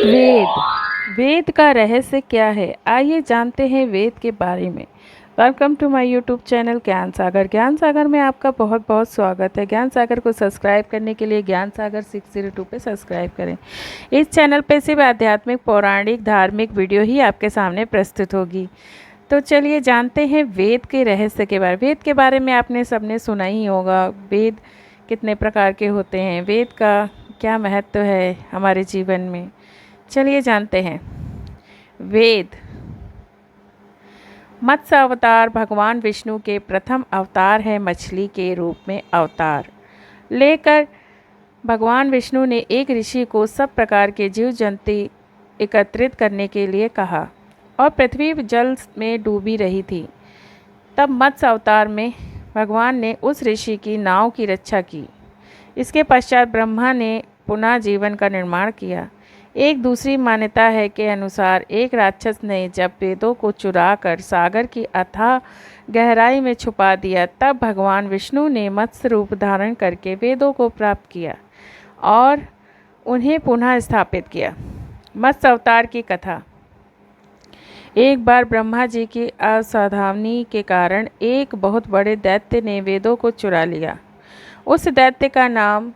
वेद। वेद का रहस्य क्या है? आइए जानते हैं वेद के बारे में। Welcome to my YouTube channel Gyan Sagar. ज्ञान सागर में आपका बहुत बहुत स्वागत है। ज्ञान सागर को सब्सक्राइब करने के लिए ज्ञान सागर 602 पे सब्सक्राइब करें। इस चैनल पे सिर्फ आध्यात्मिक, पौराणिक, धार्मिक वीडियो ही आपके सामने प्रस्तुत होगी। तो चलिए जानते हैं वेद के रहस्य के बारे में। वेद के बारे में आपने सबने सुना ही होगा। वेद कितने प्रकार के होते हैं, वेद का क्या महत्व है हमारे जीवन में, चलिए जानते हैं। वेद। मत्स्य अवतार भगवान विष्णु के प्रथम अवतार है। मछली के रूप में अवतार लेकर भगवान विष्णु ने एक ऋषि को सब प्रकार के जीव जंतु एकत्रित करने के लिए कहा और पृथ्वी जल में डूबी रही थी। तब मत्स्य अवतार में भगवान ने उस ऋषि की नाव की रक्षा की। इसके पश्चात ब्रह्मा ने पुनः जीवन का निर्माण किया। एक दूसरी मान्यता है के अनुसार एक राक्षस ने जब वेदों को चुरा कर सागर की अथाह गहराई में छुपा दिया, तब भगवान विष्णु ने मत्स्य रूप धारण करके वेदों को प्राप्त किया और उन्हें पुनः स्थापित किया। मत्स्य अवतार की कथा। एक बार ब्रह्मा जी की असावधानी के कारण एक बहुत बड़े दैत्य ने वेदों को चुरा लिया। उस दैत्य का नाम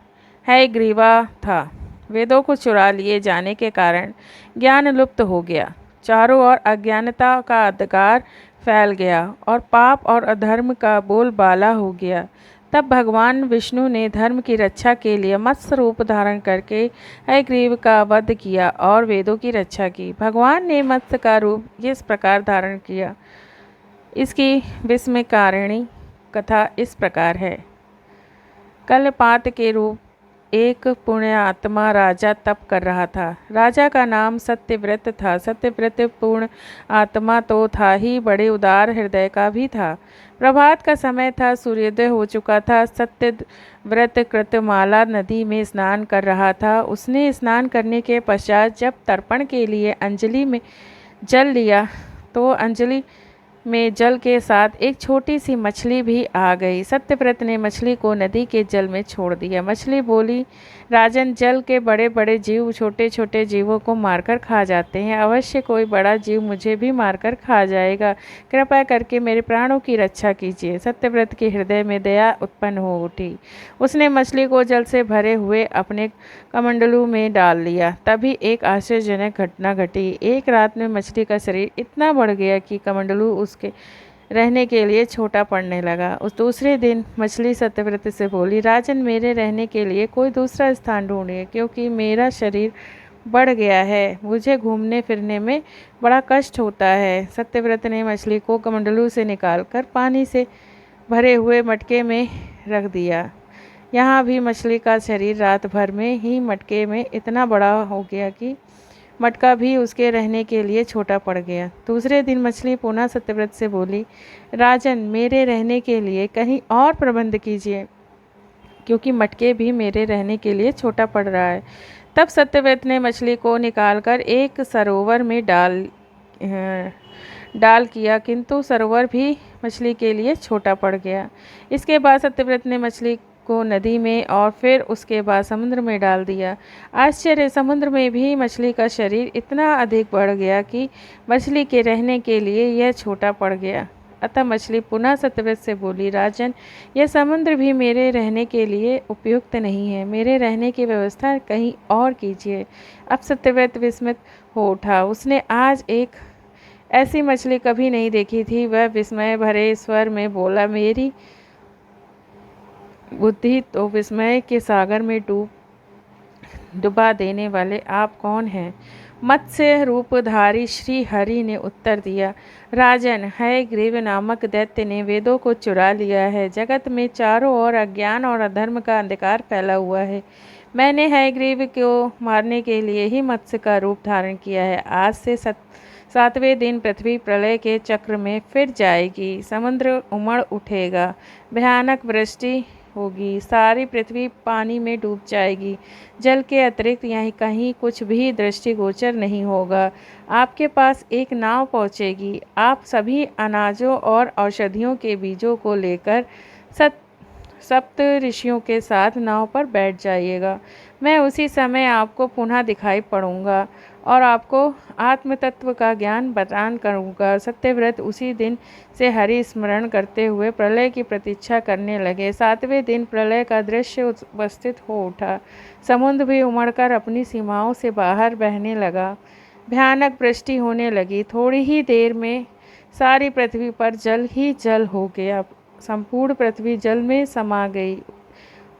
हयग्रीवा था। वेदों को चुरा लिए जाने के कारण ज्ञान लुप्त हो गया। चारों ओर अज्ञानता का अंधकार फैल गया और पाप और अधर्म का बोलबाला हो गया। तब भगवान विष्णु ने धर्म की रक्षा के लिए मत्स्य रूप धारण करके हयग्रीव का वध किया और वेदों की रक्षा की। भगवान ने मत्स्य का रूप इस प्रकार धारण किया। इसकी विस्मयकारिणी कथा इस प्रकार है। कल्पांत के रूप एक पुण्यात्मा राजा तप कर रहा था। राजा का नाम सत्यव्रत था। सत्यव्रत पूर्ण आत्मा तो था ही, बड़े उदार हृदय का भी था। प्रभात का समय था, सूर्योदय हो चुका था। सत्यव्रत कृतमाला नदी में स्नान कर रहा था। उसने स्नान करने के पश्चात जब तर्पण के लिए अंजलि में जल लिया तो अंजलि में जल के साथ एक छोटी सी मछली भी आ गई। सत्यव्रत ने मछली को नदी के जल में छोड़ दिया। मछली बोली, राजन, जल के बड़े बड़े जीव छोटे छोटे जीवों को मारकर खा जाते हैं। अवश्य कोई बड़ा जीव मुझे भी मारकर खा जाएगा। कृपया करके मेरे प्राणों की रक्षा कीजिए। सत्यव्रत के हृदय में दया उत्पन्न हो उठी। उसने मछली को जल से भरे हुए अपने कमंडलू में डाल लिया। तभी एक आश्चर्यजनक घटना घटी। एक रात में मछली का शरीर इतना बढ़ गया कि कमंडलू उसके रहने के लिए छोटा पड़ने लगा। उस दूसरे दिन मछली सत्यव्रत से बोली, राजन, मेरे रहने के लिए कोई दूसरा स्थान ढूंढिए, क्योंकि मेरा शरीर बढ़ गया है। मुझे घूमने फिरने में बड़ा कष्ट होता है। सत्यव्रत ने मछली को कमंडलू से निकालकर पानी से भरे हुए मटके में रख दिया। यहाँ भी मछली का शरीर रात भर में ही मटके में इतना बड़ा हो गया कि मटका भी उसके रहने के लिए छोटा पड़ गया। दूसरे दिन मछली पुनः सत्यव्रत से बोली, राजन, मेरे रहने के लिए कहीं और प्रबंध कीजिए, क्योंकि मटके भी मेरे रहने के लिए छोटा पड़ रहा है। तब सत्यव्रत ने मछली को निकालकर एक सरोवर में डाल किया, किंतु सरोवर भी मछली के लिए छोटा पड़ गया। इसके बाद सत्यव्रत ने मछली को नदी में और फिर उसके बाद समुद्र में डाल दिया। आश्चर्य, समुद्र में भी मछली का शरीर इतना अधिक बढ़ गया कि मछली के रहने के लिए यह छोटा पड़ गया। अतः मछली पुनः सत्यव्रत से बोली, राजन, यह समुद्र भी मेरे रहने के लिए उपयुक्त नहीं है। मेरे रहने की व्यवस्था कहीं और कीजिए। अब सत्यव्रत विस्मित हो उठा। उसने आज एक ऐसी मछली कभी नहीं देखी थी। वह विस्मय भरे स्वर में बोला, मेरी बुद्धि तो विस्मय के सागर में डुबा देने वाले आप कौन हैं? मत्स्य रूपधारी श्री हरि ने उत्तर दिया, राजन, हयग्रीव नामक दैत्य ने वेदों को चुरा लिया है। जगत में चारों ओर अज्ञान और अधर्म का अंधकार फैला हुआ है। मैंने हयग्रीव को मारने के लिए ही मत्स्य का रूप धारण किया है। आज से 7वें दिन पृथ्वी प्रलय के चक्र में फिर जाएगी। समुद्र उमड़ उठेगा, भयानक वृष्टि होगी, सारी पृथ्वी पानी में डूब जाएगी। जल के अतिरिक्त यहाँ कहीं कुछ भी दृष्टिगोचर नहीं होगा। आपके पास एक नाव पहुँचेगी। आप सभी अनाजों और औषधियों के बीजों को लेकर सप्त ऋषियों के साथ नाव पर बैठ जाइएगा। मैं उसी समय आपको पुनः दिखाई पड़ूंगा और आपको आत्म तत्व का ज्ञान प्रदान करूंगा। सत्यव्रत उसी दिन से हरि स्मरण करते हुए प्रलय की प्रतीक्षा करने लगे। 7वें दिन प्रलय का दृश्य उपस्थित हो उठा। समुद्र भी उमड़कर अपनी सीमाओं से बाहर बहने लगा। भयानक वृष्टि होने लगी। थोड़ी ही देर में सारी पृथ्वी पर जल ही जल हो गया। संपूर्ण पृथ्वी जल में समा गई।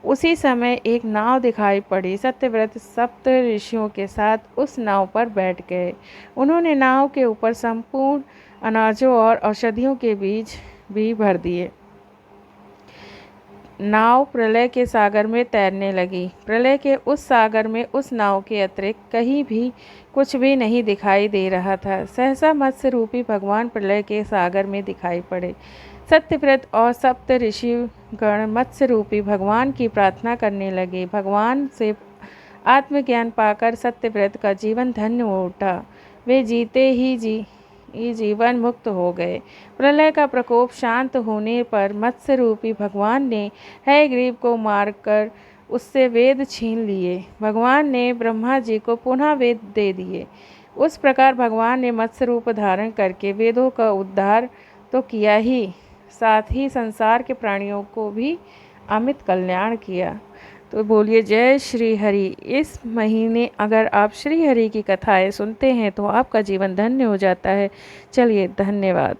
उसी समय एक नाव दिखाई पड़ी। सत्यव्रत सप्त ऋषियों के साथ उस नाव पर बैठ गए। उन्होंने नाव के ऊपर संपूर्ण अनाजों और औषधियों के बीज भी भर दिए। नाव प्रलय के सागर में तैरने लगी। प्रलय के उस सागर में उस नाव के अतिरिक्त कहीं भी कुछ भी नहीं दिखाई दे रहा था। सहसा मत्स्य रूपी भगवान प्रलय के सागर में दिखाई पड़े। सत्यव्रत और सप्त ऋषिगण मत्स्य रूपी भगवान की प्रार्थना करने लगे। भगवान से आत्मज्ञान पाकर सत्यव्रत का जीवन धन्य हो उठा। वे जीते ही जीवन मुक्त हो गए। प्रलय का प्रकोप शांत होने पर मत्स्य रूपी भगवान ने हयग्रीव को मारकर उससे वेद छीन लिए। भगवान ने ब्रह्मा जी को पुनः वेद दे दिए। उस प्रकार भगवान ने मत्स्य रूप धारण करके वेदों का उद्धार तो किया ही, साथ ही संसार के प्राणियों को भी अमित कल्याण किया। तो बोलिए जय श्री हरि। इस महीने अगर आप श्री हरि की कथाएं सुनते हैं तो आपका जीवन धन्य हो जाता है। चलिए, धन्यवाद।